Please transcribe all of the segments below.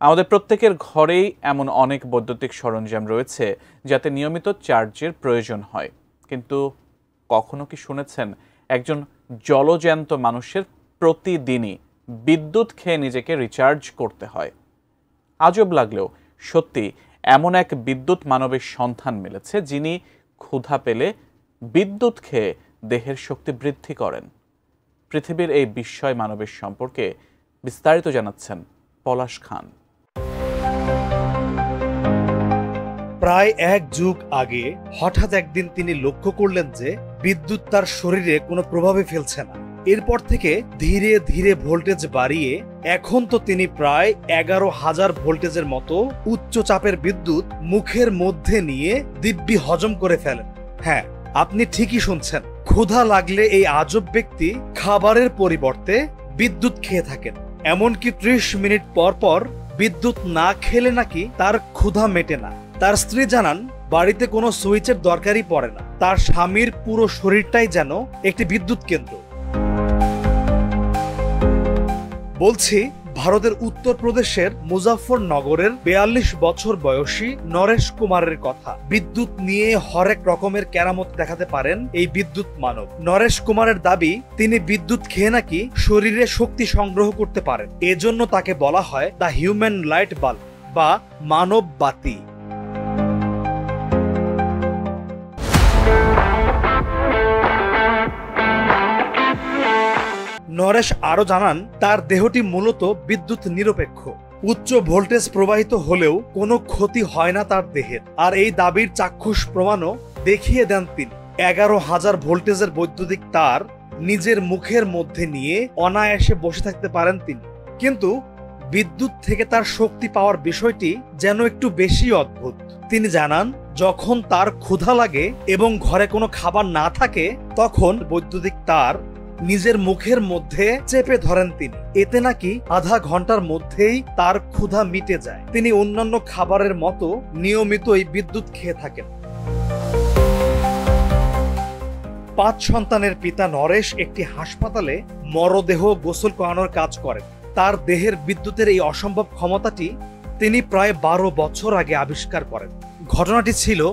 আমাদের প্রত্যেকের ঘরেই এমন অনেক বৈদ্যুতিক সরঞ্জাম রয়েছে যাতে নিয়মিত চার্জের প্রয়োজন হয়, কিন্তু কখনো কি শুনেছেন একজন জলজ্যান্ত মানুষের প্রতিদিনই বিদ্যুৎ খেয়ে নিজেকে রিচার্জ করতে হয়? আজব লাগলেও সত্যি এমন এক বিদ্যুৎ মানবের সন্ধান মিলেছে যিনি ক্ষুধা পেলে বিদ্যুৎ খেয়ে দেহের শক্তি বৃদ্ধি করেন। পৃথিবীর এই বিস্ময় মানবের সম্পর্কে বিস্তারিত জানাচ্ছেন পলাশ খান। প্রায় এক যুগ আগে হঠাৎ একদিন তিনি লক্ষ্য করলেন যে বিদ্যুৎ তার শরীরে কোনো প্রভাবই ফেলছে না। এরপর থেকে ধীরে ধীরে ভোল্টেজ বাড়িয়ে এখন তো তিনি প্রায় 11,000 ভোল্টেজের মতো উচ্চ চাপের বিদ্যুৎ মুখের মধ্যে নিয়ে দিব্যি হজম করে ফেলেন। হ্যাঁ, আপনি ঠিকই শুনছেন, ক্ষুধা লাগলে এই আজব ব্যক্তি খাবারের পরিবর্তে বিদ্যুৎ খেয়ে থাকেন। এমনকি 30 মিনিট পর পর বিদ্যুৎ না খেলে নাকি তার ক্ষুধা মেটে না। তার স্ত্রী জানান, বাড়িতে কোনো সুইচের দরকারই পড়ে না, তার স্বামীর পুরো শরীরটাই যেন একটি বিদ্যুৎ কেন্দ্র। বলছি ভারতের উত্তরপ্রদেশের মুজাফফরনগরের 42 বছর বয়সী নরেশ কুমারের কথা। বিদ্যুৎ নিয়ে হরেক রকমের কেরামত দেখাতে পারেন এই বিদ্যুৎ মানব। নরেশ কুমারের দাবি, তিনি বিদ্যুৎ খেয়ে নাকি শরীরে শক্তি সংগ্রহ করতে পারেন। এজন্য তাকে বলা হয় দ্য হিউম্যান লাইট বাল্ব বা মানব বাতি। নরেশ আরো জানান, তার দেহটি মূলত বিদ্যুৎ নিরপেক্ষ। উচ্চ ভোল্টেজ প্রবাহিত হলেও কোনো ক্ষতি হয় না তার দেহের। আর এই দাবির চাক্ষুষ প্রমাণও দেখিয়ে দেন তিনি। 11,000 ভোল্টেজের বৈদ্যুতিক তার নিজের মুখের মধ্যে নিয়ে অনায়াসে বসে থাকতে পারেন তিনি। কিন্তু বিদ্যুৎ থেকে তার শক্তি পাওয়ার বিষয়টি যেন একটু বেশি অদ্ভুত। তিনি জানান, যখন তার ক্ষুধা লাগে এবং ঘরে কোনো খাবার না থাকে তখন বৈদ্যুতিক তার নিজের মুখের মধ্যে চেপে ধরেন তিনি। এতে নাকি আধা ঘন্টার মধ্যেই তার ক্ষুধা মিটে যায়। তিনি অন্যান্য খাবারের মতো নিয়মিত এই বিদ্যুৎ খেয়ে থাকেন। 5 সন্তানের পিতা নরেশ একটি হাসপাতালে মরদেহ গোসল করানোর কাজ করেন। তার দেহের বিদ্যুতের এই অসম্ভব ক্ষমতাটি তিনি প্রায় 12 বছর আগে আবিষ্কার করেন। ঘটনাটি ছিল,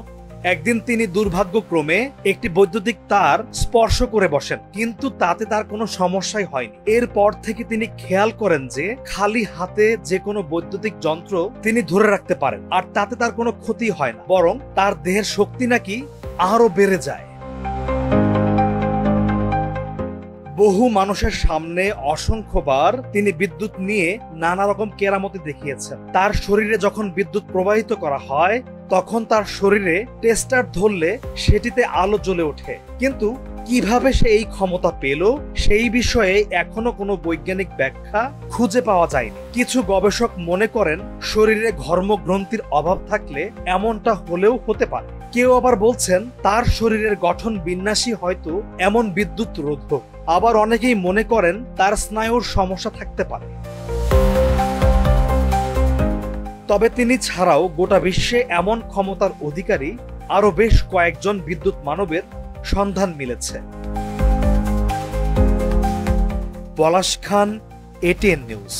একদিন তিনি দুর্ভাগ্যক্রমে একটি বৈদ্যুতিক তার স্পর্শ করে বসেন, কিন্তু তাতে তার কোনো সমস্যাই হয়নি। এরপর থেকে তিনি খেয়াল করেন যে খালি হাতে যে কোনো বৈদ্যুতিক যন্ত্র তিনি ধরে রাখতে পারেন, আর তাতে তার কোনো ক্ষতি হয় না, বরং তার দেহের শক্তি নাকি আরো বেড়ে যায়। বহু মানুষের সামনে অসংখ্যবার তিনি বিদ্যুৎ নিয়ে নানা রকম কেরামতি দেখিয়েছেন। তার শরীরে যখন বিদ্যুৎ প্রবাহিত করা হয় তখন তার শরীরে টেস্টার ধরলে সেটিতে আলো জ্বলে ওঠে। কিন্তু কিভাবে সে এই ক্ষমতা পেল সেই বিষয়ে এখনো কোনো বৈজ্ঞানিক ব্যাখ্যা খুঁজে পাওয়া যায়নি। কিছু গবেষক মনে করেন শরীরে ঘর্মগ্রন্থির অভাব থাকলে এমনটা হলেও হতে পারে। কেউ আবার বলছেন তার শরীরের গঠন বিন্যাসই হয়তো এমন বিদ্যুৎ রোধক। আবার অনেকেই মনে করেন তার স্নায়ুর সমস্যা থাকতে পারে। তবে তিনি ছাড়াও গোটা বিশ্বে এমন ক্ষমতার অধিকারী আরো বেশ কয়েকজন বিদ্যুৎ মানবের সন্ধান মিলেছে। পলাশ খান, ATN নিউজ।